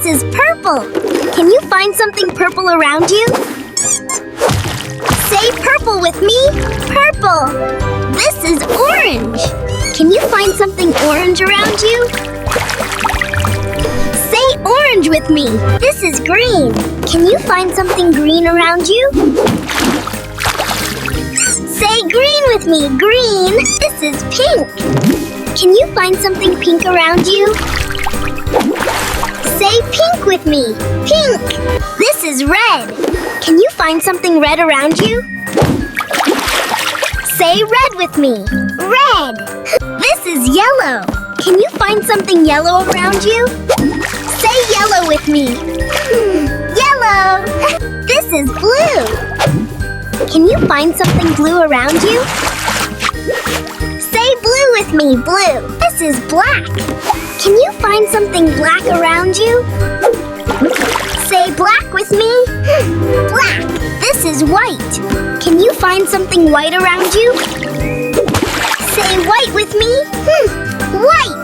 This is purple. Can you find something purple around you? Say purple with me. Purple. This is orange. Can you find something orange around you? Say orange with me. This is green. Can you find something green around you? Say green with me. Green. This is pink. Can you find something pink around you? Say pink with me. Pink. This is red. Can you find something red around you? Say red with me. Red. This is yellow. Can you find something yellow around you? Say yellow with me. Yellow. This is blue. Can you find something blue around you? Say blue with me. Blue. This is black. Can you find something black around you? Say black with me. Black. This is white. Can you find something white around you? Say white with me. White.